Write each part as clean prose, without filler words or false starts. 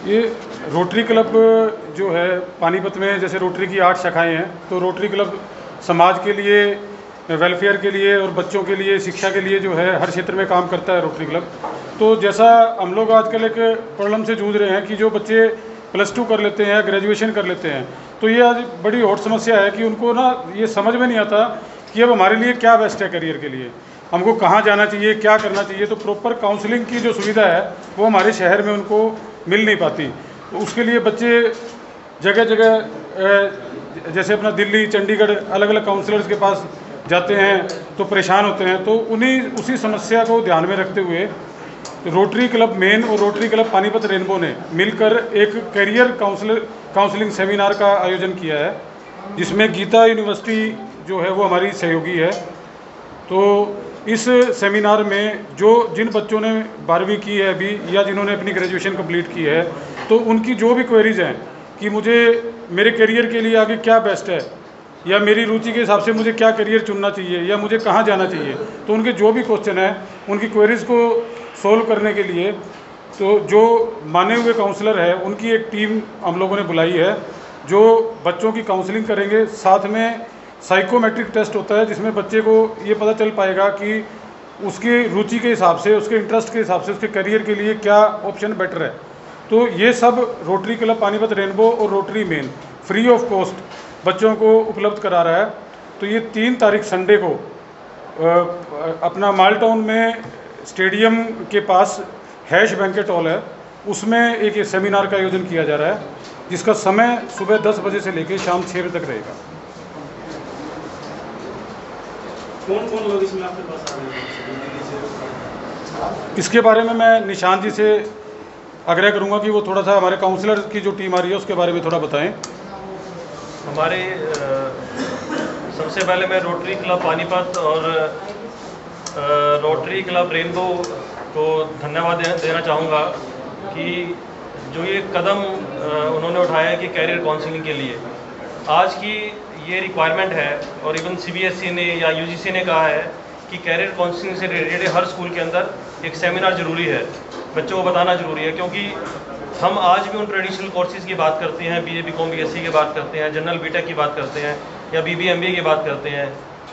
ये rotary club जो है पानीपत में, जैसे रोटरी की 8 शाखाएं हैं, तो रोटरी क्लब समाज के लिए, वेलफेयर के लिए और बच्चों के लिए, शिक्षा के लिए जो है हर क्षेत्र में काम करता है रोटरी क्लब। तो जैसा हम लोग आजकल एक प्रॉब्लम से जूझ रहे हैं कि जो बच्चे +2 कर लेते हैं, ग्रेजुएशन कर लेते हैं, तो ये आज बड़ी हॉट समस्या है कि उनको ना ये समझ में नहीं आता कि अब हमारे लिए क्या बेस्ट है करियर के लिए, हमको कहाँ जाना चाहिए, क्या करना चाहिए। तो प्रॉपर काउंसलिंग की जो सुविधा है वो हमारे शहर में उनको मिल नहीं पाती। तो उसके लिए बच्चे जगह जगह जैसे अपना दिल्ली, चंडीगढ़ अलग अलग काउंसलर्स के पास जाते हैं तो परेशान होते हैं। तो उसी समस्या को ध्यान में रखते हुए रोटरी क्लब मेन और रोटरी क्लब पानीपत रेनबो ने मिलकर एक करियर काउंसलिंग सेमिनार का आयोजन किया है, जिसमें गीता यूनिवर्सिटी जो है वो हमारी सहयोगी है। तो इस सेमिनार में जिन बच्चों ने 12वीं की है अभी या जिन्होंने अपनी ग्रेजुएशन कंप्लीट की है, तो उनकी जो भी क्वेरीज हैं कि मुझे मेरे करियर के लिए आगे क्या बेस्ट है, या मेरी रुचि के हिसाब से मुझे क्या करियर चुनना चाहिए, या मुझे कहाँ जाना चाहिए, तो उनके जो भी क्वेश्चन हैं उनकी क्वेरीज को सोल्व करने के लिए तो जो माने हुए काउंसलर है उनकी एक टीम हम लोगों ने बुलाई है, जो बच्चों की काउंसलिंग करेंगे। साथ में साइकोमेट्रिक टेस्ट होता है, जिसमें बच्चे को ये पता चल पाएगा कि उसकी रुचि के हिसाब से, उसके इंटरेस्ट के हिसाब से उसके करियर के लिए क्या ऑप्शन बेटर है। तो ये सब रोटरी क्लब पानीपत रेनबो और rotary main free of cost बच्चों को उपलब्ध करा रहा है। तो ये 3 तारीख संडे को अपना माल टाउन में स्टेडियम के पास हैश बैंकेट हॉल है, उसमें एक ये सेमिनार का आयोजन किया जा रहा है, जिसका समय सुबह 10 बजे से लेकर शाम 6 बजे तक रहेगा। कौन कौन लोग इसमें आपके पास आ रहे हैं? इसके बारे में मैं निशांत जी से आग्रह करूंगा कि वो थोड़ा सा हमारे काउंसलर की जो टीम आ रही है उसके बारे में थोड़ा बताएं। हमारे सबसे पहले मैं रोटरी क्लब पानीपत और रोटरी क्लब रेनबो को धन्यवाद देना चाहूँगा कि जो ये कदम उन्होंने उठाया है कि कैरियर काउंसलिंग के लिए आज की ये रिक्वायरमेंट है, और इवन CBSE ने या UGC ने कहा है कि कैरियर काउंसलिंग से रिलेटेड हर स्कूल के अंदर एक सेमिनार जरूरी है, बच्चों को बताना जरूरी है। क्योंकि हम आज भी उन ट्रेडिशनल कोर्सेज़ की बात करते हैं, BA BCom BSc की बात करते हैं, जनरल BTech की बात करते हैं, या BBA MBA की बात करते हैं।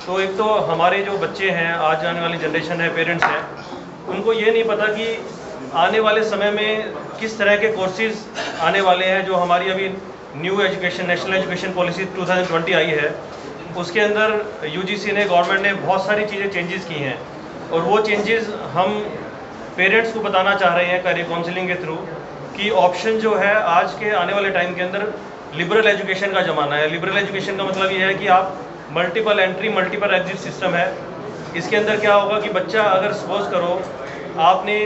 तो एक तो हमारे जो बच्चे हैं, आज आने वाली जनरेशन है, पेरेंट्स हैं, उनको ये नहीं पता कि आने वाले समय में किस तरह के कोर्सेज़ आने वाले हैं। जो हमारी अभी new education national education policy 2020 आई है, उसके अंदर UGC ने, गवर्नमेंट ने बहुत सारी चीज़ें चेंजेस की हैं, और वो चेंजेस हम पेरेंट्स को बताना चाह रहे हैं कैरियर काउंसलिंग के थ्रू कि ऑप्शन जो है आज के आने वाले टाइम के अंदर लिबरल एजुकेशन का ज़माना है। लिबरल एजुकेशन का मतलब ये है कि आप multiple entry multiple exit system है। इसके अंदर क्या होगा कि बच्चा, अगर सपोज करो आपने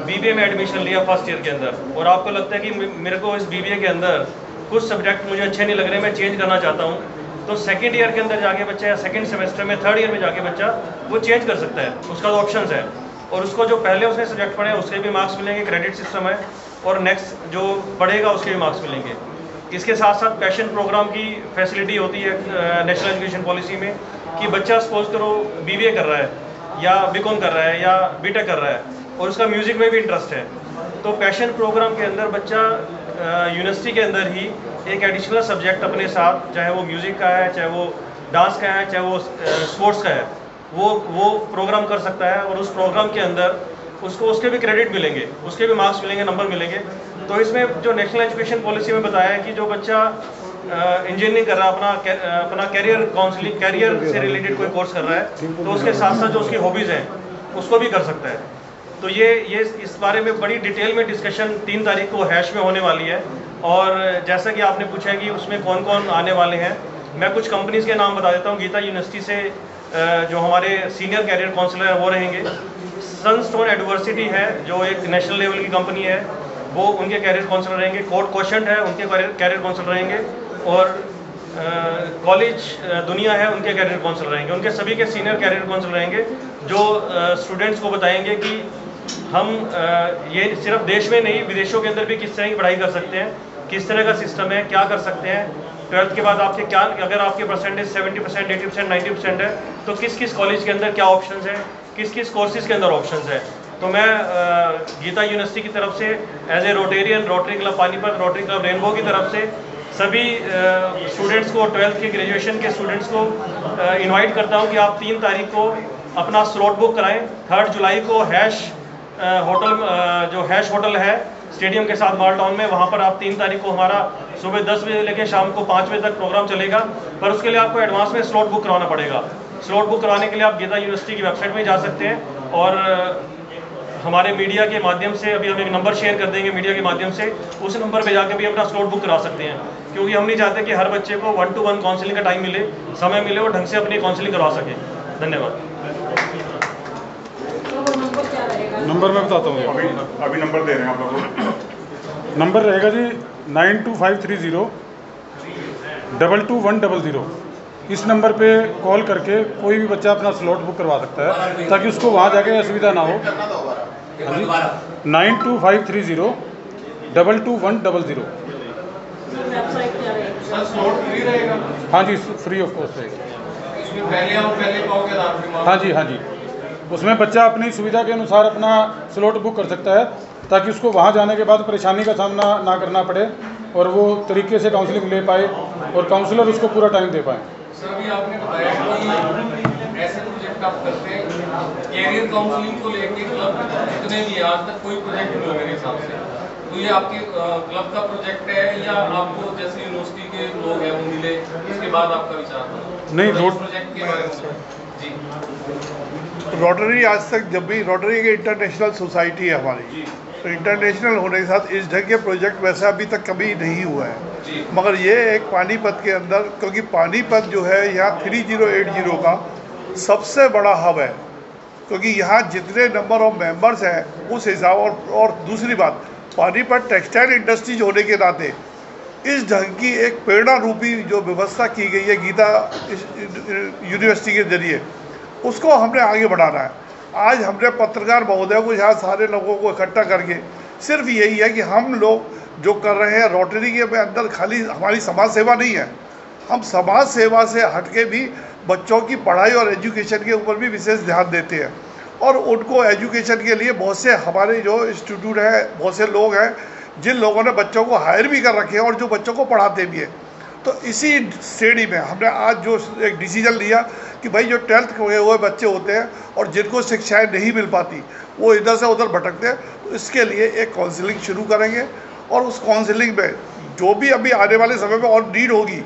BBA में एडमिशन लिया फर्स्ट ईयर के अंदर, और आपको लगता है कि मेरे को इस BBA के अंदर कुछ सब्जेक्ट मुझे अच्छे नहीं लग रहे, मैं चेंज करना चाहता हूँ, तो सेकेंड ईयर के अंदर जाके बच्चा, या सेकेंड सेमेस्टर में, थर्ड ईयर में जाके बच्चा वो चेंज कर सकता है। उसका तो ऑप्शंस है, और उसको जो पहले उसने सब्जेक्ट पढ़े उसके भी मार्क्स मिलेंगे, क्रेडिट सिस्टम है, और नेक्स्ट जो पढ़ेगा उसके भी मार्क्स मिलेंगे। इसके साथ साथ पैशन प्रोग्राम की फैसिलिटी होती है नेशनल एजुकेशन पॉलिसी में कि बच्चा सपोज करो BBA कर रहा है, या BCom कर रहा है, या BTech कर रहा है, और उसका म्यूज़िक में भी इंटरेस्ट है, तो पैशन प्रोग्राम के अंदर बच्चा यूनिवर्सिटी के अंदर ही एक एडिशनल सब्जेक्ट अपने साथ, चाहे वो म्यूज़िक का है, चाहे वो डांस का है, चाहे वो स्पोर्ट्स का है, वो प्रोग्राम कर सकता है, और उस प्रोग्राम के अंदर उसको उसके भी क्रेडिट मिलेंगे, उसके भी मार्क्स मिलेंगे, नंबर मिलेंगे। तो इसमें जो नेशनल एजुकेशन पॉलिसी में बताया है कि जो बच्चा इंजीनियरिंग कर रहा है, अपना कैरियर काउंसलिंग, कैरियर से रिलेटेड कोई कोर्स कर रहा है, तो उसके साथ साथ जो उसकी हॉबीज़ हैं उसको भी कर सकता है। तो ये इस बारे में बड़ी डिटेल में डिस्कशन 3 तारीख को हैश में होने वाली है। और जैसा कि आपने पूछा है कि उसमें कौन कौन आने वाले हैं, मैं कुछ कंपनीज़ के नाम बता देता हूँ। गीता यूनिवर्सिटी से जो हमारे सीनियर कैरियर काउंसलर हैं वो रहेंगे। सनस्टोन एडवर्सिटी है जो एक नेशनल लेवल की कंपनी है, वो उनके कैरियर काउंसलर रहेंगे। कोड क्वेश्चन है, उनके कैरियर काउंसलर रहेंगे। और कॉलेज दुनिया है, उनके कैरियर काउंसलर रहेंगे। उनके सभी के सीनियर कैरियर काउंसलर रहेंगे जो स्टूडेंट्स को बताएंगे कि हम ये सिर्फ देश में नहीं, विदेशों के अंदर भी किस तरह की पढ़ाई कर सकते हैं, किस तरह का सिस्टम है, क्या कर सकते हैं। 12th के बाद आपके क्या, अगर आपके परसेंटेज 70%, 80%, 90% है, तो किस किस कॉलेज के अंदर क्या ऑप्शंस हैं, किस किस कोर्सेज के अंदर ऑप्शंस है। तो मैं गीता यूनिवर्सिटी की तरफ से as a Rotarian, Rotary Club Panipat, Rotary Club Rainbow की तरफ से सभी स्टूडेंट्स को, 12th के ग्रेजुएशन के स्टूडेंट्स को इनवाइट करता हूं कि आप 3 तारीख को अपना स्लॉट बुक कराएं। 3 जुलाई को हैश होटल, जो हैश होटल है स्टेडियम के साथ माल टाउन में, वहाँ पर आप 3 तारीख को हमारा सुबह 10 बजे लेकर शाम को 5 बजे तक प्रोग्राम चलेगा। पर उसके लिए आपको एडवांस में स्लॉट बुक कराना पड़ेगा। स्लॉट बुक कराने के लिए आप गीता यूनिवर्सिटी की वेबसाइट में जा सकते हैं और हमारे मीडिया के माध्यम से अभी हम एक नंबर शेयर कर देंगे मीडिया के माध्यम से, उस नंबर पे जाकर भी अपना स्लॉट बुक करा सकते हैं, क्योंकि हम नहीं चाहते कि हर बच्चे को 1-to-1 काउंसलिंग का टाइम मिले, समय मिले और ढंग से अपनी काउंसलिंग करवा सके। धन्यवाद। नंबर मैं बताता हूँ, अभी नंबर दे रहे हैं आप लोगों को। नंबर रहेगा जी 92530 22100। इस नंबर पे कॉल करके कोई भी बच्चा अपना स्लॉट बुक करवा सकता है ताकि उसको वहाँ जाके असुविधा ना हो। हाँ जी, 92530 22100। सर स्लॉट फ्री रहेगा? हाँ जी, फ्री ऑफ कॉस्ट रहेगा। इसमें पहले आओ पहले पाओगे आधार के? हाँ जी, हाँ जी, उसमें बच्चा अपनी सुविधा के अनुसार अपना स्लॉट बुक कर सकता है ताकि उसको वहाँ जाने के बाद परेशानी का सामना ना करना पड़े और वो तरीके से काउंसलिंग ले पाए और काउंसलर उसको पूरा टाइम दे पाए। सर अभी आपने बताया कि ऐसे प्रोजेक्ट आप करते हैं, कैरियर काउंसलिंग को लेके क्लब जितने भी आज तक कोई प्रोजेक्ट नहीं मेरे हिसाब से, तो ये आपके क्लब का प्रोजेक्ट है या आपको जैसे यूनिवर्सिटी के लोग हैं वो मिले इसके बाद आपका विचार था? नहीं, प्रोजेक्ट के बारे में जी। रोटरी आज तक जब भी रोटरी की इंटरनेशनल सोसाइटी है हमारी, तो इंटरनेशनल होने के साथ इस ढंग के प्रोजेक्ट वैसा अभी तक कभी नहीं हुआ है। मगर ये एक पानीपत के अंदर, क्योंकि पानीपत जो है यहाँ 3080 का सबसे बड़ा हब है, क्योंकि यहाँ जितने नंबर ऑफ मेंबर्स हैं उस हिसाब, और दूसरी बात पानीपत टेक्सटाइल इंडस्ट्रीज होने के नाते इस ढंग की एक प्रेरणा रूपी जो व्यवस्था की गई है गीता यूनिवर्सिटी के जरिए, उसको हमने आगे बढ़ाना है। आज हमने पत्रकार महोदय को यहाँ सारे लोगों को इकट्ठा करके सिर्फ यही है कि हम लोग जो कर रहे हैं रोटरी के अंदर खाली हमारी समाज सेवा नहीं है, हम समाज सेवा से हटके भी बच्चों की पढ़ाई और एजुकेशन के ऊपर भी विशेष ध्यान देते हैं और उनको एजुकेशन के लिए बहुत से हमारे जो इंस्टीट्यूट हैं, बहुत से लोग हैं जिन लोगों ने बच्चों को हायर भी कर रखे हैं और जो बच्चों को पढ़ाते भी हैं। तो इसी श्रेणी में हमने आज जो एक डिसीजन लिया कि भाई जो 12th के हुए बच्चे होते हैं और जिनको शिक्षाएं नहीं मिल पाती, वो इधर से उधर भटकते हैं, तो इसके लिए एक काउंसलिंग शुरू करेंगे और उस काउंसलिंग में जो भी अभी आने वाले समय में और नीड होगी,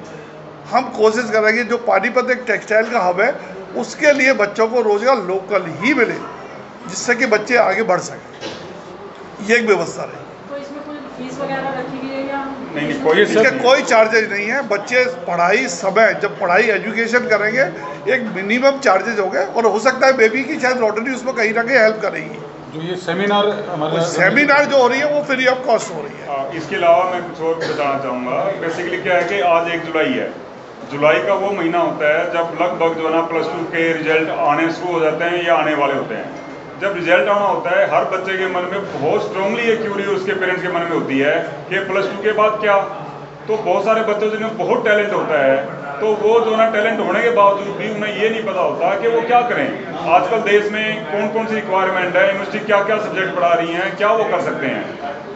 हम कोशिश करेंगे जो पानीपत एक टेक्सटाइल का हब है उसके लिए बच्चों को रोजगार लोकल ही मिले, जिससे कि बच्चे आगे बढ़ सकें। ये एक व्यवस्था रही। तो इसमें कोई फीस वगैरह रखी गई है या नहीं, कोई इसके कोई चार्जेज नहीं है। बच्चे पढ़ाई समय जब पढ़ाई एजुकेशन करेंगे एक मिनिमम चार्जेज होंगे और हो सकता है बेबी की शायद रोटरी उसमें कहीं ना कहीं हेल्प करेगी। जो ये सेमिनार हमारा सेमिनार जो हो रही है वो फ्री ऑफ कॉस्ट हो रही है। इसके अलावा मैं कुछ और बताना चाहूँगा। बेसिकली क्या है कि आज 1 जुलाई है। जुलाई का वो महीना होता है जब लगभग जो है ना +2 के रिजल्ट आने शुरू हो जाते हैं या आने वाले होते हैं। जब रिजल्ट आना होता है हर बच्चे के मन में बहुत स्ट्रांगली ये क्यूरी उसके पेरेंट्स के मन में होती है कि +2 के बाद क्या। तो बहुत सारे बच्चों जिनमें बहुत टैलेंट होता है, तो वो जो ना टैलेंट होने के बावजूद भी उन्हें ये नहीं पता होता कि वो क्या करें। आजकल देश में कौन कौन सी रिक्वायरमेंट है, यूनिवर्सिटी क्या क्या सब्जेक्ट पढ़ा रही हैं, क्या वो कर सकते हैं।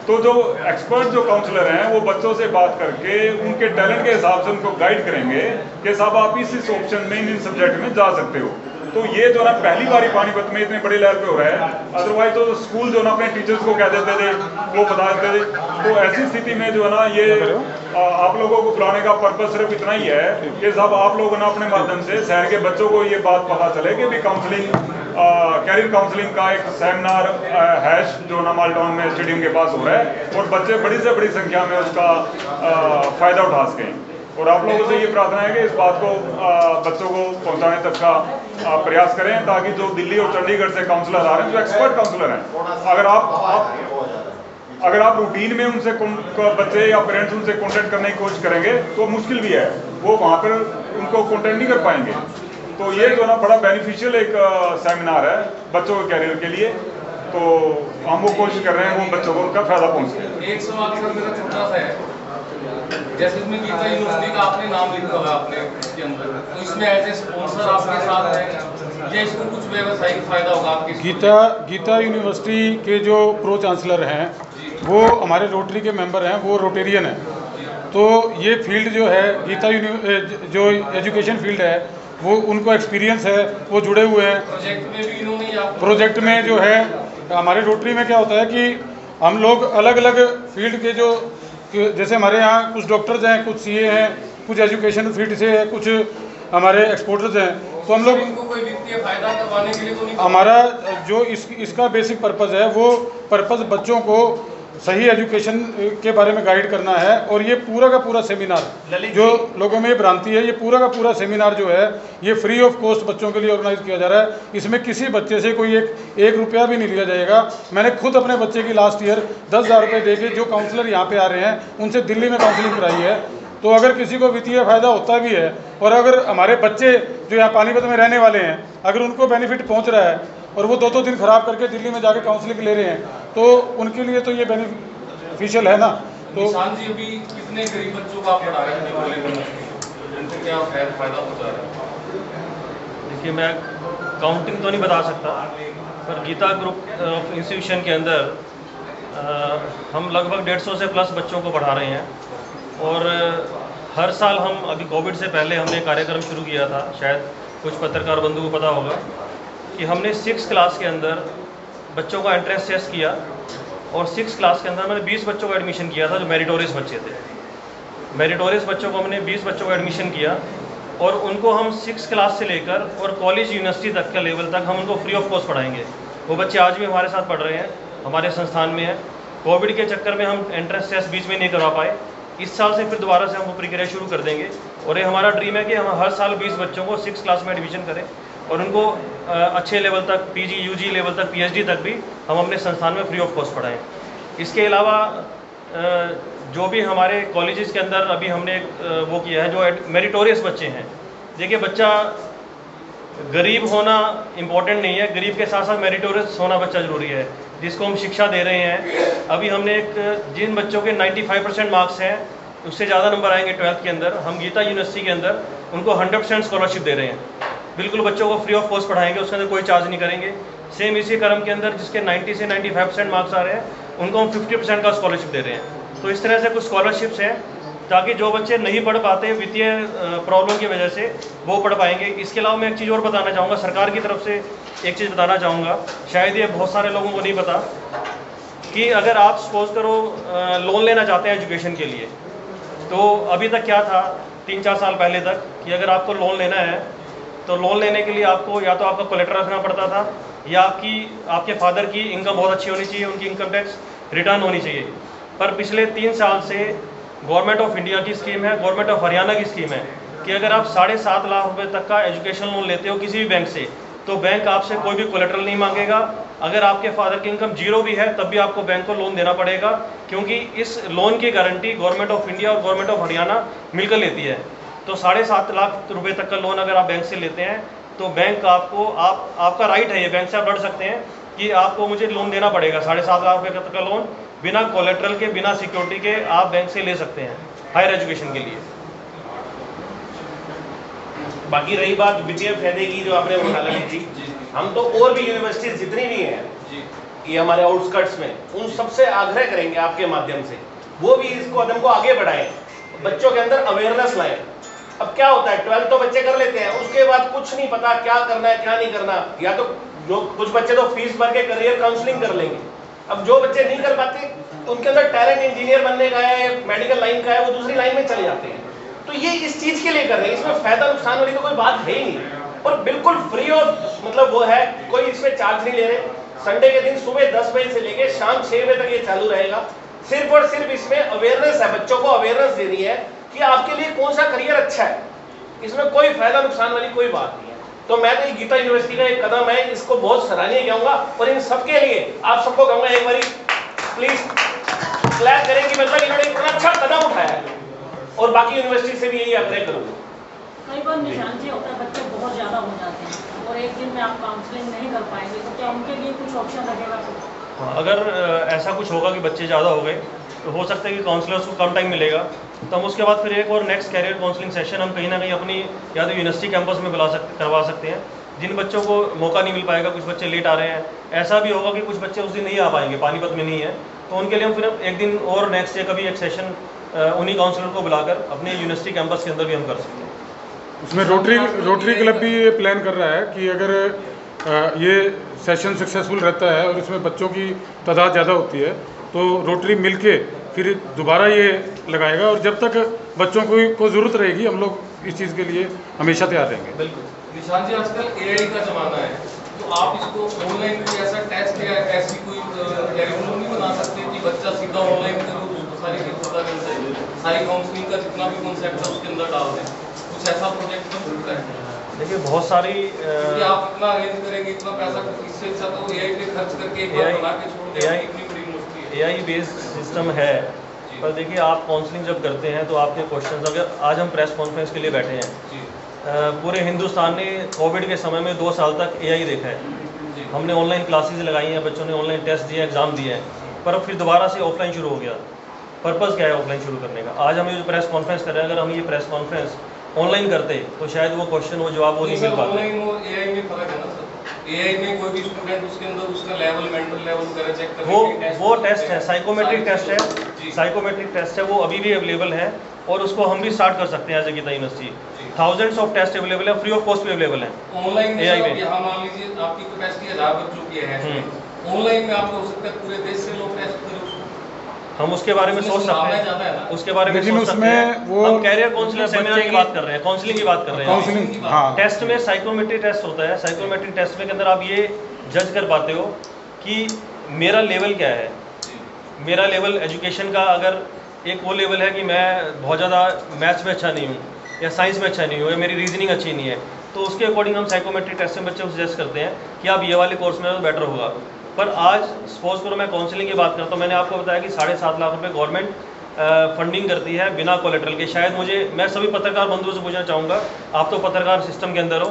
तो जो एक्सपर्ट जो काउंसलर हैं वो बच्चों से बात करके उनके टैलेंट के हिसाब से उनको गाइड करेंगे कि साहब आप इस ऑप्शन में इन सब्जेक्ट में जा सकते हो। तो ये जो ना पहली बार पानीपत में इतने बड़े लेवल पे हो रहा है। अदरवाइज तो स्कूल जो ना अपने टीचर्स को कह देते थे, वो बता देते थे। तो ऐसी स्थिति में जो है ना ये आप लोगों को बुलाने का पर्पस सिर्फ इतना ही है कि साहब आप लोगों ने अपने माध्यम से शहर के बच्चों को ये बात पता चले कि भी काउंसलिंग, कैरियर काउंसलिंग का एक सेमिनार हैश जो ना माल टाउन में स्टेडियम के पास हो रहा है और बच्चे बड़ी से बड़ी संख्या में उसका फ़ायदा उठा सकें। और आप लोगों से ये प्रार्थना है कि इस बात को बच्चों को पहुंचाने तक का प्रयास करें, ताकि जो दिल्ली और चंडीगढ़ से काउंसलर आ रहे हैं, जो एक्सपर्ट काउंसलर हैं, अगर आप रूटीन में उनसे बच्चे या पेरेंट्स उनसे कॉन्टेक्ट करने की कोशिश करेंगे तो मुश्किल भी है, वो वहाँ पर उनको कॉन्टेक्ट नहीं कर पाएंगे। तो ये जो ना बड़ा बेनिफिशियल एक सेमिनार है बच्चों के कैरियर के लिए। तो हम वो कोशिश कर रहे हैं वो बच्चों को उनका फायदा पहुँचे। एक सवाल सर मेरा छोटा सा है, जैसे इसमें गीता यूनिवर्सिटी का आपने नाम लिखा हुआ है आपने इसके अंदर, तो इसमें एज ए स्पॉन्सर आपके साथ है या इसको कुछ व्यवसायिक फायदा होगा आपके? गीता यूनिवर्सिटी के जो प्रो चांसलर हैं वो हमारे रोटरी के मेंबर हैं, वो रोटेरियन हैं। तो ये फील्ड जो है जो एजुकेशन फील्ड है वो उनको एक्सपीरियंस है, वो जुड़े हुए हैं। प्रोजेक्ट में भी इन्होंने प्रोजेक्ट में जो है हमारे रोटरी में क्या होता है कि हम लोग अलग अलग फील्ड के जैसे हमारे यहाँ कुछ डॉक्टर्स हैं, कुछ सीए हैं, कुछ एजुकेशन फील्ड से है, कुछ हमारे एक्सपोर्टर्स हैं। तो हम लोग इनको कोई वित्तीय फायदा करवाने के लिए तो नहीं, हमारा जो इसका बेसिक पर्पस है वो पर्पस बच्चों को सही एजुकेशन के बारे में गाइड करना है। और ये पूरा का पूरा सेमिनार जो लोगों में ये भ्रांति है, ये पूरा का पूरा सेमिनार जो है ये फ्री ऑफ कॉस्ट बच्चों के लिए ऑर्गेनाइज किया जा रहा है। इसमें किसी बच्चे से कोई एक रुपया भी नहीं लिया जाएगा। मैंने खुद अपने बच्चे की लास्ट ईयर 10,000 रुपये दे के जो काउंसलर यहाँ पे आ रहे हैं उनसे दिल्ली में काउंसलिंग कराई है। तो अगर किसी को वित्तीय फ़ायदा होता भी है और अगर हमारे बच्चे जो यहाँ पानीपत में रहने वाले हैं अगर उनको बेनिफिट पहुँच रहा है और वो 2-2 दिन खराब करके दिल्ली में जाके काउंसलिंग ले रहे हैं तो उनके लिए तो ये बेनिफिशियल है ना। तो निशान जी अभी कितने गरीब बच्चों को आप पढ़ा रहे हैं, उनको क्या फायदा पहुंचा रहे हैं? देखिए, मैं काउंटिंग तो नहीं बता सकता, पर गीता ग्रुप इंस्टीट्यूशन के अंदर हम लगभग 150 से प्लस बच्चों को पढ़ा रहे हैं। और हर साल हम अभी कोविड से पहले हमने कार्यक्रम शुरू किया था, शायद कुछ पत्रकार बंधु को पता होगा, कि हमने 6th क्लास के अंदर बच्चों का एंट्रेंस टेस्ट किया और 6th क्लास के अंदर मैंने 20 बच्चों को एडमिशन किया था जो मेरिटोरियस बच्चे थे। मेरिटोरियस बच्चों को हमने 20 बच्चों को एडमिशन किया और उनको हम 6th क्लास से लेकर और कॉलेज यूनिवर्सिटी तक के लेवल तक हम उनको फ्री ऑफ कॉस्ट पढ़ाएंगे। वो बच्चे आज भी हमारे साथ पढ़ रहे हैं, हमारे संस्थान में है। कोविड के चक्कर में हम एंट्रेंस टेस्ट बीच में नहीं करवा पाए, इस साल से फिर दोबारा से हम वो प्रक्रिया शुरू कर देंगे। और ये हमारा ड्रीम है कि हम हर साल 20 बच्चों को 6th क्लास में एडमिशन करें और उनको अच्छे लेवल तक PG UG लेवल तक PhD तक भी हम अपने संस्थान में फ्री ऑफ कॉस्ट पढ़ाएं। इसके अलावा जो भी हमारे कॉलेजेस के अंदर अभी हमने वो किया है जो मेरिटोरियस बच्चे हैं। देखिए, बच्चा गरीब होना इम्पोर्टेंट नहीं है, गरीब के साथ साथ मेरिटोरियस होना बच्चा ज़रूरी है, जिसको हम शिक्षा दे रहे हैं। अभी हमने जिन बच्चों के 95% मार्क्स हैं, उससे ज़्यादा नंबर आएंगे 12th के अंदर, हम गीता यूनिवर्सिटी के अंदर उनको 100% स्कॉलरशिप दे रहे हैं। बिल्कुल बच्चों को फ्री ऑफ कॉस्ट पढ़ाएंगे, उसके अंदर कोई चार्ज नहीं करेंगे। सेम इसी क्रम के अंदर जिसके 90 से 95% मार्क्स आ रहे हैं उनको हम 50% का स्कॉलरशिप दे रहे हैं। तो इस तरह से कुछ स्कॉलरशिप्स हैं ताकि जो बच्चे नहीं पढ़ पाते वित्तीय प्रॉब्लम की वजह से वो पढ़ पाएंगे। इसके अलावा मैं एक चीज़ और बताना चाहूँगा, सरकार की तरफ से एक चीज़ बताना चाहूँगा, शायद ये बहुत सारे लोगों को नहीं पता, कि अगर आप सपोज करो लोन लेना चाहते हैं एजुकेशन के लिए, तो अभी तक क्या था 3-4 साल पहले तक कि अगर आपको लोन लेना है तो लोन लेने के लिए आपको या तो आपका कोलेटरल रखना पड़ता था या आपके फादर की इनकम बहुत अच्छी होनी चाहिए, उनकी इनकम टैक्स रिटर्न होनी चाहिए। पर पिछले 3 साल से गवर्नमेंट ऑफ इंडिया की स्कीम है, गवर्नमेंट ऑफ हरियाणा की स्कीम है कि अगर आप 7.5 लाख रुपए तक का एजुकेशन लोन लेते हो किसी भी बैंक से तो बैंक आपसे कोई भी कोलेटरल नहीं मांगेगा। अगर आपके फादर की इनकम 0 भी है तब भी आपको बैंक को लोन देना पड़ेगा, क्योंकि इस लोन की गारंटी गवर्नमेंट ऑफ इंडिया और गवर्नमेंट ऑफ हरियाणा मिलकर लेती है। तो 7.5 लाख रुपए तक का लोन अगर आप बैंक से लेते हैं तो बैंक आपको आपका राइट है, ये बैंक से आप लड़ सकते हैं कि आपको मुझे लोन देना पड़ेगा। 7.5 लाख रुपए तक का लोन बिना कोलेटरल के, बिना सिक्योरिटी के आप बैंक से ले सकते हैं हायर एजुकेशन के लिए। बाकी रही बात वित्तीय फायदे की जो आपने उठाला ली थी, हम तो और भी यूनिवर्सिटीज जितनी भी हैं ये हमारे आउटस्कर्ट्स में, उन सबसे आग्रह करेंगे आपके माध्यम से वो भी इस कदम को आगे बढ़ाएं, बच्चों के अंदर अवेयरनेस लाएं। अब क्या होता है 12th तो बच्चे कर लेते हैं, उसके बाद कुछ नहीं पता क्या करना है क्या नहीं करना, या तो जो कुछ बच्चे तो फीस भर के करियर काउंसलिंग कर लेंगे। अब जो बच्चे नहीं कर पाते उनके अंदर टैलेंट इंजीनियर बनने का है, मेडिकल लाइन का है, वो दूसरी लाइन में चले जाते हैं। तो ये इस चीज के लिए कर रहे हैं, इसमें फायदा नुकसान वाली तो कोई बात है ही नहीं, और बिल्कुल फ्री ऑफ मतलब वो है, कोई इसमें चार्ज नहीं ले रहे। संडे के दिन सुबह 10 बजे से लेके शाम 6 बजे तक ये चालू रहेगा। सिर्फ और सिर्फ इसमें अवेयरनेस है, बच्चों को अवेयरनेस देनी है कि आपके लिए कौन सा करियर अच्छा है। इसमें कोई फायदा नुकसान वाली कोई बात नहीं है। तो मैं तो गीता यूनिवर्सिटी का एक कदम है, इसको बहुत सराहनीय कहूंगा, और इन सबके लिए आप सबको कहूंगा एक बार प्लीज क्लैप करें कि मतलब इन्होंने इतना अच्छा कदम उठाया है, और बाकी यूनिवर्सिटी से भी यही आग्रह करूंगा। कई बार निशान जी होता है बच्चे बहुत ज़्यादा हो जाते हैं और एक दिन में आप काउंसलिंग नहीं कर पाएंगे, तो क्या उनके लिए कुछ ऑप्शन लगेगा? अगर ऐसा कुछ होगा कि बच्चे ज़्यादा हो गए तो हो सकता है कि काउंसलर्स को कम टाइम मिलेगा, तो हम उसके बाद फिर एक और नेक्स्ट कैरियर काउंसलिंग सेशन हम कहीं ना कहीं अपनी या तो यूनिवर्सिटी कैंपस में करवा सकते हैं, जिन बच्चों को मौका नहीं मिल पाएगा, कुछ बच्चे लेट आ रहे हैं, ऐसा भी होगा कि कुछ बच्चे उस दिन नहीं आ पाएंगे, पानीपत में नहीं है, तो उनके लिए हम फिर एक दिन और नेक्स्ट डे कभी एक सेशन उन्हीं काउंसलर को बुलाकर अपने यूनिवर्सिटी कैंपस के अंदर भी हम कर सकते हैं। उसमें रोटरी क्लब भी ये प्लान कर रहा है कि अगर ये सेशन सक्सेसफुल रहता है और इसमें बच्चों की तादाद ज़्यादा होती है तो रोटरी मिलके फिर दोबारा ये लगाएगा, और जब तक बच्चों को ज़रूरत रहेगी हम लोग इस चीज़ के लिए हमेशा तैयार रहेंगे। बिल्कुल निशान जी, आजकल एआई का ज़माना है, तो आप इसको ऑनलाइन कोई ऐसा टेस्ट या ऐसी कोई कैरिकुलम नहीं बना सकते कि बच्चा सीधा ऑनलाइन करो, उसको सारी चीज़ पता चल जाए, सारी काउंसलिंग का जितना भी कॉन्सेप्ट है उसके अंदर डाल दें, कुछ ऐसा प्रोजेक्ट बन सकता है? देखिए बहुत सारी कि आप इतना अरेंज करेंगे, इतना पैसा, इससे अच्छा तो एआई पे खर्च करके एक बार बना के छोड़ दें, इतनी बड़ी मुश्किल है। एआई बेस्ड सिस्टम है, पर देखिए आप काउंसलिंग जब करते हैं तो आपके क्वेश्चंस, अगर आज हम प्रेस कॉन्फ्रेंस के लिए बैठे हैं, पूरे हिंदुस्तान ने कोविड के समय में 2 साल तक एआई देखा है, हमने ऑनलाइन क्लासेस लगाई हैं, बच्चों ने ऑनलाइन टेस्ट दिए, एग्ज़ाम दिए हैं, पर अब फिर दोबारा से ऑफलाइन शुरू हो गया। पर्पज़ क्या है ऑफलाइन शुरू करने का? आज हम ये जो प्रेस कॉन्फ्रेंस कर रहे हैं, अगर हम ये प्रेस कॉन्फ्रेंस ऑनलाइन करते तो शायद वो क्वेश्चन, वो जवाब वो नहीं मिल पाता। ऑनलाइन और एआई में फर्क है ना सर? एआई में कोई भी स्टूडेंट उसके अंदर उसका लेवल, मेंटल लेवल करे चेक करे, वो टेस्ट है, साइकोमेट्रिक टेस्ट है, साइकोमेट्रिक टेस्ट है, वो अभी भी अवेलेबल है और उसको हम भी स्टार्ट कर सकते हैं as a Geeta University. Thousands of test available है, फ्री ऑफ कॉस्ट भी अवेलेबल है ऑनलाइन। एआई में यहाँ मान लीजिए आपकी कैपेसिटी 1000 बच्चों की है, ऑनलाइन में आपको हो सकता है पूरे देश से लोग टेस्ट करें, हम उसके बारे में सोच सकते हैं, उसके बारे में सोच सकते हैं। वो हम कैरियर काउंसलिंग सेमिनार की बात कर रहे हैं, काउंसलिंग की बात कर रहे हैं। काउंसलिंग, हाँ। टेस्ट में साइकोमेट्रिक टेस्ट होता है, साइकोमेट्रिक टेस्ट में के अंदर आप ये जज कर पाते हो कि मेरा लेवल क्या है, मेरा लेवल एजुकेशन का, अगर एक वो लेवल है कि मैं बहुत ज़्यादा मैथ्स में अच्छा नहीं हूँ या साइंस में अच्छा नहीं हूँ या मेरी रीजनिंग अच्छी नहीं है, तो उसके अकॉर्डिंग हम साइकोमेट्रिक टेस्ट में बच्चे को सजेस्ट करते हैं कि आप ये वाले कोर्स में तो बेटर होगा। पर आज सपोज करो मैं काउंसलिंग की बात करता हूँ, मैंने आपको बताया कि 7.5 लाख रुपए गवर्नमेंट फंडिंग करती है बिना कोलेट्रल के। शायद मैं सभी पत्रकार बंधुओं से पूछना चाहूँगा, आप तो पत्रकार सिस्टम के अंदर हो,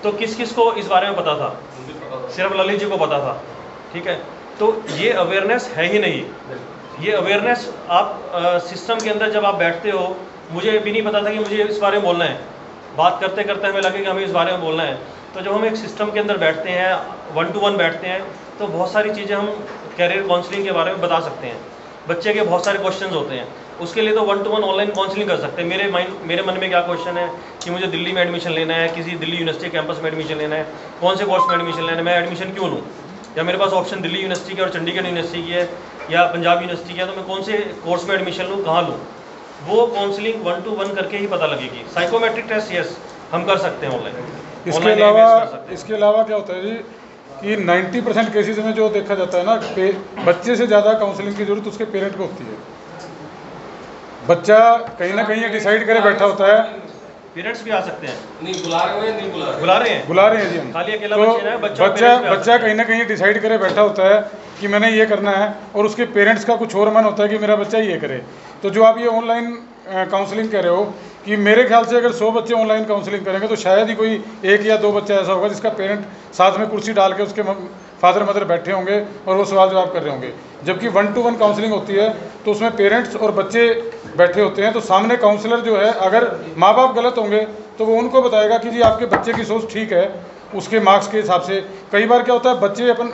तो किस किस को इस बारे में पता था? सिर्फ ललित जी को पता था, ठीक है। तो ये अवेयरनेस है ही नहीं। ये अवेयरनेस आप सिस्टम के अंदर जब आप बैठते हो, मुझे भी नहीं पता था कि मुझे इस बारे में बोलना है, बात करते करते हमें लगे कि हमें इस बारे में बोलना है। तो जब हम एक सिस्टम के अंदर बैठते हैं, 1 to 1 बैठते हैं, तो बहुत सारी चीज़ें हम कैरियर काउंसलिंग के बारे में बता सकते हैं। बच्चे के बहुत सारे क्वेश्चंस होते हैं, उसके लिए तो 1 to 1 ऑनलाइन काउंसलिंग कर सकते हैं। मेरे मन में क्या क्वेश्चन है कि मुझे दिल्ली में एडमिशन लेना है, किसी दिल्ली यूनिवर्सिटी कैंपस में एडमिशन लेना है, कौन से कोर्स में एडमिशन लेना है, मैं एडमिशन क्यों लूँ, या मेरे पास ऑप्शन दिल्ली यूनिवर्सिटी की और चंडीगढ़ यूनिवर्सिटी की है या पंजाब यूनिवर्सिटी की है, तो मैं कौन से कोर्स में एडमिशन लूँ, कहाँ लूँ, वो काउंसलिंग 1 to 1 करके ही पता लगेगी। साइकोमेट्रिक टेस्ट यस हम कर सकते हैं ऑनलाइन। इसके अलावा क्या होता है जी कि 90% केसेस में जो देखा जाता है ना, बच्चे से ज़्यादा काउंसलिंग की जरूरत उसके पेरेंट को होती है। बच्चा कहीं ना कहीं डिसाइड करे बैठा होता है, पेरेंट्स भी आ सकते हैं, नहीं बुला रहे हैं, नहीं बुला रहे हैं जी हम। खाली अकेला तो बच्चा कहीं ना कहीं डिसाइड करे बैठा होता है कि मैंने ये करना है, और उसके पेरेंट्स का कुछ और मन होता है कि मेरा बच्चा ये करे। तो जो आप ये ऑनलाइन काउंसलिंग कह रहे हो, कि मेरे ख्याल से अगर 100 बच्चे ऑनलाइन काउंसलिंग करेंगे तो शायद ही कोई 1 या 2 बच्चा ऐसा होगा जिसका पेरेंट साथ में कुर्सी डाल के उसके फादर मदर बैठे होंगे और वो सवाल जवाब कर रहे होंगे। जबकि 1 to 1 काउंसलिंग होती है तो उसमें पेरेंट्स और बच्चे बैठे होते हैं, तो सामने काउंसलर जो है, अगर माँ बाप गलत होंगे तो वो उनको बताएगा कि जी आपके बच्चे की सोच ठीक है, उसके मार्क्स के हिसाब से। कई बार क्या होता है,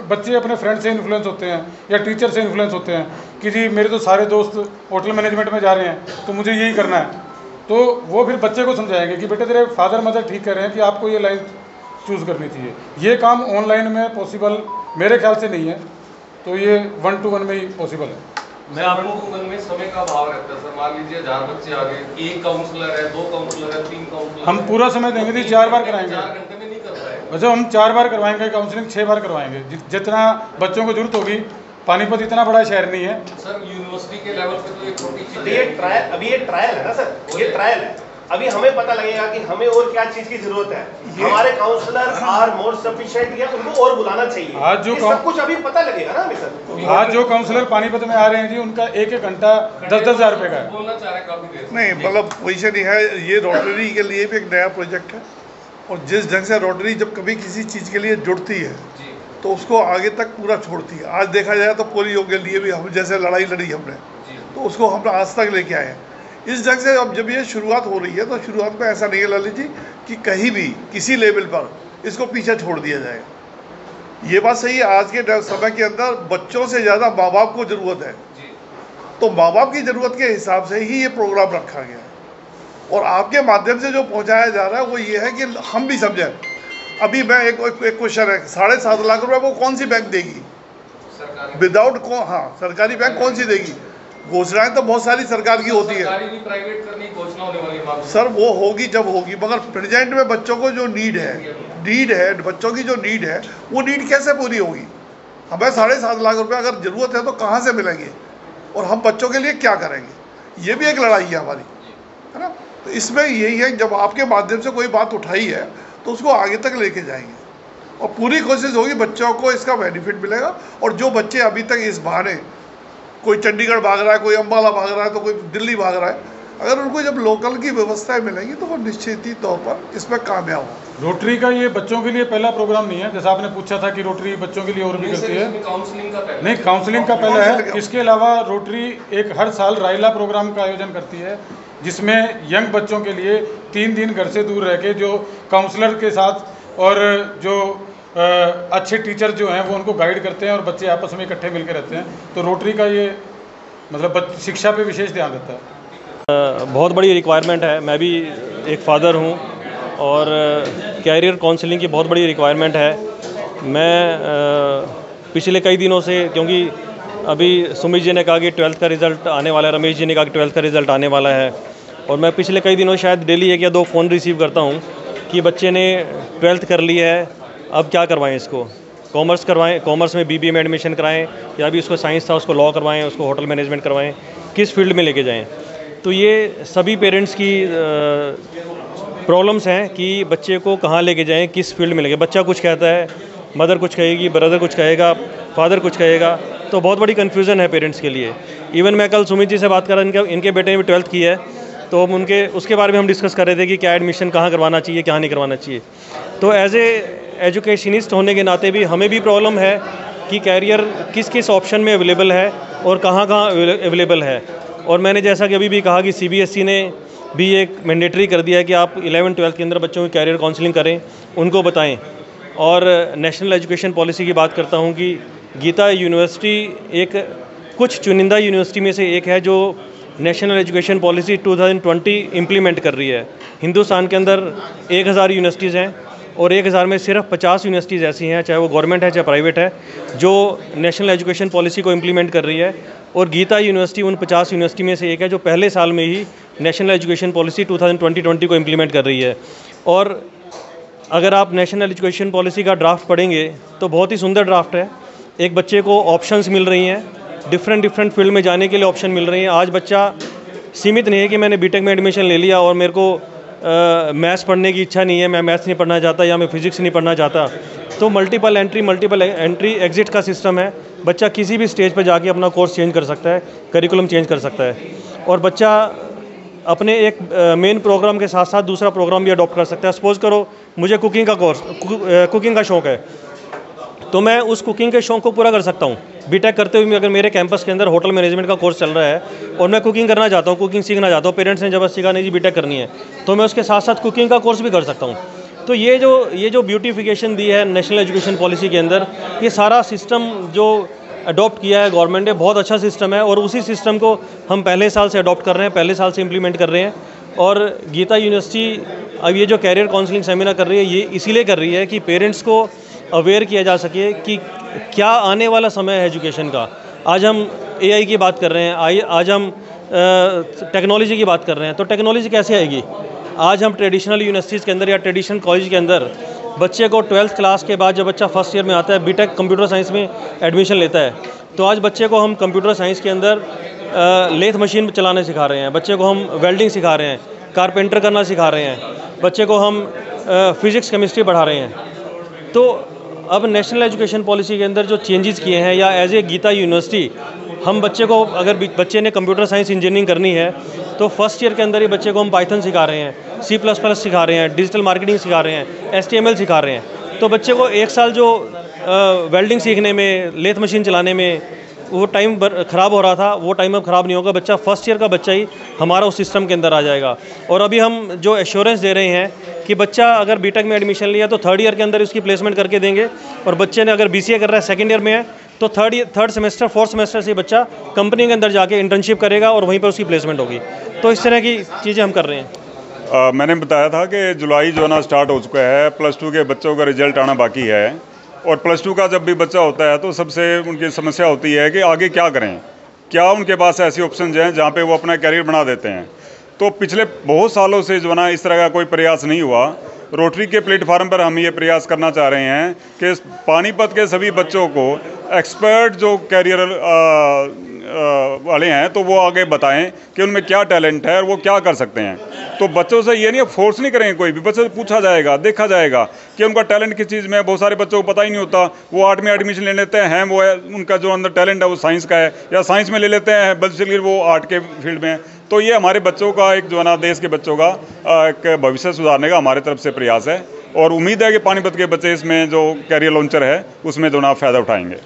बच्चे अपने फ्रेंड से इन्फ्लुएंस होते हैं या टीचर से इन्फ्लुएंस होते हैं कि जी मेरे तो सारे दोस्त होटल मैनेजमेंट में जा रहे हैं तो मुझे यही करना है। तो वो फिर बच्चे को समझाएंगे कि बेटे तेरे फादर मदर ठीक कह रहे हैं कि आपको ये लाइन चूज़ करनी चाहिए। ये काम ऑनलाइन में पॉसिबल मेरे ख्याल से नहीं है, तो ये 1 to 1 में ही पॉसिबल है। मैं आपको मन में समय का अभाव रहता है सर, मान लीजिए 1000 बच्चे आ गए, 1 काउंसलर है, 2 काउंसलर है, 3 काउंसलर, हम पूरा समय देंगे जी, 4 बार कराएंगे। 4 घंटे में नहीं कर पाएंगे। वैसे हम 4 बार करवाएंगे काउंसलिंग, 6 बार करवाएंगे, जितना बच्चों को जरूरत होगी। पानीपत इतना बड़ा शहर नहीं है सर, यूनिवर्सिटी के लेवल पे तो एक छोटी चीज तो ये ट्रायल, अभी ये ट्रायल है ना सर, ये ट्रायल है। अभी हमें पता लगेगा कि हमें और क्या चीज की जरूरत है, हमारे काउंसलर आर मोर सफिशिएंट या उनको और बुलाना चाहिए। आज जो सब कुछ अभी पता लगेगा ना हमें सर। आज जो काउंसलर पानीपत में आ रहे हैं जी, उनका 1-1 घंटा 10-10 हज़ार रुपए का है। बोलना चाह रहे हैं काफी देर नहीं, मतलब पोजीशन ही है। ये रोटरी के लिए भी एक नया प्रोजेक्ट है, और जिस ढंग से रोटरी जब कभी किसी चीज़ के लिए जुड़ती है तो उसको आगे तक पूरा छोड़ती है। आज देखा जाए तो पोलियो के लिए भी हम जैसे लड़ाई लड़ी हमने, तो उसको हम आज तक लेके आए हैं। इस ढंग से अब जब ये शुरुआत हो रही है तो शुरुआत में ऐसा नहीं है ललित जी कि कहीं भी किसी लेवल पर इसको पीछे छोड़ दिया जाएगा। ये बात सही है, आज के समय के अंदर बच्चों से ज़्यादा माँ बाप को ज़रूरत है, तो माँ बाप की ज़रूरत के हिसाब से ही ये प्रोग्राम रखा गया है। और आपके माध्यम से जो पहुँचाया जा रहा है वो ये है कि हम भी समझें। अभी मैं एक क्वेश्चन है, 7.5 लाख रुपए वो कौन सी बैंक देगी विदाउट सरकारी बैंक कौन सी देगी? घोषणाएं तो बहुत सारी सरकार की होती है, भी प्राइवेट करने की घोषणा होने वाली है सर, वो होगी जब होगी, मगर प्रेजेंट में बच्चों को जो नीड है बच्चों की जो नीड है वो नीड कैसे पूरी होगी? हमें 7.5 लाख रुपए अगर ज़रूरत है तो कहाँ से मिलेंगे और हम बच्चों के लिए क्या करेंगे? ये भी एक लड़ाई है हमारी, है ना। तो इसमें यही है, जब आपके माध्यम से कोई बात उठाई है तो उसको आगे तक लेके जाएंगे और पूरी कोशिश होगी बच्चों को इसका बेनिफिट मिलेगा। और जो बच्चे अभी तक इस बहाने, कोई चंडीगढ़ भाग रहा है, कोई अम्बाला भाग रहा है, तो कोई दिल्ली भाग रहा है, अगर उनको जब लोकल की व्यवस्थाएं मिलेंगी तो वो निश्चित ही तौर पर इसमें कामयाब हो। रोटरी का ये बच्चों के लिए पहला प्रोग्राम नहीं है, जैसा आपने पूछा था कि रोटरी बच्चों के लिए और भी करती है। काउंसलिंग का पहले, नहीं, काउंसलिंग का पहला है। इसके अलावा रोटरी एक हर साल राइला प्रोग्राम का आयोजन करती है, जिसमें यंग बच्चों के लिए 3 दिन घर से दूर रह के जो काउंसलर के साथ और जो अच्छे टीचर जो हैं वो उनको गाइड करते हैं और बच्चे आपस में इकट्ठे मिलकर रहते हैं। तो रोटरी का ये मतलब शिक्षा पे विशेष ध्यान देता है। बहुत बड़ी रिक्वायरमेंट है। मैं भी एक फादर हूँ और कैरियर काउंसलिंग की बहुत बड़ी रिक्वायरमेंट है। मैं पिछले कई दिनों से, क्योंकि अभी सुमित जी ने कहा कि 12th का रिज़ल्ट आने वाला है, रमेश जी ने कहा कि 12th का रिज़ल्ट आने वाला है, और मैं पिछले कई दिनों शायद डेली 1 या 2 फ़ोन रिसीव करता हूँ कि बच्चे ने 12th कर ली है, अब क्या करवाएं इसको? कॉमर्स करवाएं, कॉमर्स में BBA में एडमिशन कराएं, या अभी उसको साइंस था उसको लॉ करवाएं, उसको होटल मैनेजमेंट करवाएं, किस फील्ड में लेके जाएं? तो ये सभी पेरेंट्स की प्रॉब्लम्स हैं कि बच्चे को कहाँ लेके जाएं, किस फील्ड में लेके। बच्चा कुछ कहता है, मदर कुछ कहेगी, ब्रदर कुछ कहेगा, फादर कुछ कहेगा, तो बहुत बड़ी कन्फ्यूज़न है पेरेंट्स के लिए। इवन मैं कल सुमित जी से बात कर रहा, इनके बेटे ने भी 12th की है, तो हम उसके बारे में हम डिस्कस कर रहे थे कि क्या एडमिशन कहाँ करवाना चाहिए, क्या नहीं करवाना चाहिए। तो एज एजुकेशनिस्ट होने के नाते भी हमें भी प्रॉब्लम है कि कैरियर किस किस ऑप्शन में अवेलेबल है और कहाँ अवेलेबल है। और मैंने जैसा कि अभी भी कहा कि CBSE ने भी एक मैंडेटरी कर दिया है कि आप 11th-12th के अंदर बच्चों की कैरियर काउंसलिंग करें, उनको बताएं। और नेशनल एजुकेशन पॉलिसी की बात करता हूं कि गीता यूनिवर्सिटी एक कुछ चुनिंदा यूनिवर्सिटी में से एक है जो नेशनल एजुकेशन पॉलिसी 2020 इम्प्लीमेंट कर रही है। हिंदुस्तान के अंदर 1000 यूनिवर्सिटीज़ हैं और 1000 में सिर्फ 50 यूनिवर्सिटीज़ ऐसी हैं, चाहे वो गवर्नमेंट है चाहे प्राइवेट है, जो नेशनल एजुकेशन पॉलिसी को इम्प्लीमेंट कर रही है। और गीता यूनिवर्सिटी उन 50 यूनिवर्सिटी में से एक है जो पहले साल में ही नेशनल एजुकेशन पॉलिसी 2020 को इम्प्लीमेंट कर रही है। और अगर आप नेशनल एजुकेशन पॉलिसी का ड्राफ्ट पढ़ेंगे तो बहुत ही सुंदर ड्राफ्ट है। एक बच्चे को ऑप्शंस मिल रही हैं, डिफरेंट फील्ड में जाने के लिए ऑप्शन मिल रही हैं। आज बच्चा सीमित नहीं है कि मैंने B.Tech में एडमिशन ले लिया और मेरे को मैथ्स पढ़ने की इच्छा नहीं है, मैं मैथ्स नहीं पढ़ना चाहता या मैं फिज़िक्स नहीं पढ़ना चाहता। तो मल्टीपल एंट्री एग्जिट का सिस्टम है। बच्चा किसी भी स्टेज पर जाके अपना कोर्स चेंज कर सकता है, करिकुलम चेंज कर सकता है, और बच्चा अपने एक मेन प्रोग्राम के साथ साथ दूसरा प्रोग्राम भी अडॉप्ट कर सकता है। सपोज़ करो मुझे कुकिंग का शौक़ है, तो मैं उस कुकिंग के शौक़ को पूरा कर सकता हूँ। B.Tech करते हुए अगर मेरे कैंपस के अंदर होटल मैनेजमेंट का कोर्स चल रहा है और मैं कुकिंग करना चाहता हूँ, कुकिंग सीखना चाहता हूँ, पेरेंट्स ने जबरदस्ती कहा नहीं जी B.Tech करनी है, तो मैं उसके साथ साथ कुकिंग का कोर्स भी कर सकता हूँ। तो ये जो ब्यूटिफिकेशन दी है नेशनल एजुकेशन पॉलिसी के अंदर, ये सारा सिस्टम जो अडॉप्ट किया है गवर्नमेंट ने, बहुत अच्छा सिस्टम है और उसी सिस्टम को हम पहले साल से अडॉप्ट कर रहे हैं, पहले साल से इम्प्लीमेंट कर रहे हैं। और गीता यूनिवर्सिटी अब ये जो कैरियर काउंसलिंग सेमिनार कर रही है, ये इसीलिए कर रही है कि पेरेंट्स को अवेयर किया जा सके कि क्या आने वाला समय है एजुकेशन का। आज हम AI की बात कर रहे हैं, आज हम टेक्नोलॉजी की बात कर रहे हैं, तो टेक्नोलॉजी कैसे आएगी? आज हम ट्रेडिशनल यूनिवर्सिटीज़ के अंदर या ट्रेडिशनल कॉलेज के अंदर बच्चे को 12th क्लास के बाद जब बच्चा फर्स्ट ईयर में आता है, B.Tech कंप्यूटर साइंस में एडमिशन लेता है, तो आज बच्चे को हम कंप्यूटर साइंस के अंदर लेथ मशीन चलाने सिखा रहे हैं, बच्चे को हम वेल्डिंग सिखा रहे हैं, कारपेंटर करना सिखा रहे हैं, बच्चे को हम फिज़िक्स केमिस्ट्री पढ़ा रहे हैं। तो अब नेशनल एजुकेशन पॉलिसी के अंदर जो चेंजेस किए हैं, या एज ए गीता यूनिवर्सिटी हम बच्चे को, अगर बच्चे ने कंप्यूटर साइंस इंजीनियरिंग करनी है तो फर्स्ट ईयर के अंदर ही बच्चे को हम पाइथन सिखा रहे हैं, C++ सिखा रहे हैं, डिजिटल मार्केटिंग सिखा रहे हैं, HTML सिखा रहे हैं। तो बच्चे को 1 साल जो वेल्डिंग सीखने में, लेथ मशीन चलाने में, वो टाइम ख़राब हो रहा था, वो टाइम अब ख़राब नहीं होगा। बच्चा फर्स्ट ईयर का बच्चा ही हमारा उस सिस्टम के अंदर आ जाएगा। और अभी हम जो एश्योरेंस दे रहे हैं कि बच्चा अगर बीटेक में एडमिशन लिया तो थर्ड ईयर के अंदर उसकी प्लेसमेंट करके देंगे, और बच्चे ने अगर बीसीए कर रहा है सेकंड ईयर में है तो थर्ड सेमेस्टर फोर्थ सेमेस्टर से बच्चा कंपनी के अंदर जाके इंटर्नशिप करेगा और वहीं पर उसकी प्लेसमेंट होगी। तो इस तरह की चीज़ें हम कर रहे हैं। मैंने बताया था कि जुलाई जो ना स्टार्ट हो चुका है, +2 के बच्चों का रिजल्ट आना बाकी है, और +2 का जब भी बच्चा होता है तो सबसे उनकी समस्या होती है कि आगे क्या करें, क्या उनके पास ऐसी ऑप्शन हैं जहाँ पे वो अपना कैरियर बना देते हैं। तो पिछले बहुत सालों से जो ना इस तरह का कोई प्रयास नहीं हुआ। रोटरी के प्लेटफार्म पर हम ये प्रयास करना चाह रहे हैं कि पानीपत के सभी बच्चों को एक्सपर्ट जो कैरियर वाले हैं तो वो आगे बताएं कि उनमें क्या टैलेंट है और वो क्या कर सकते हैं। तो बच्चों से ये नहीं फोर्स नहीं करेंगे, कोई भी बच्चे से पूछा जाएगा, देखा जाएगा कि उनका टैलेंट किस चीज़ में है। बहुत सारे बच्चों को पता ही नहीं होता, वो आर्ट में एडमिशन ले लेते हैं, वो है उनका जो अंदर टैलेंट है वो साइंस का है, या साइंस में ले लेते हैं बल्कि वो आर्ट के फील्ड में है। तो ये हमारे बच्चों का एक जो है ना देश के बच्चों का एक भविष्य सुधारने का हमारे तरफ से प्रयास है, और उम्मीद है कि पानीपत के बच्चे इसमें जो कैरियर लॉन्चर है उसमें जो ना फ़ायदा उठाएंगे।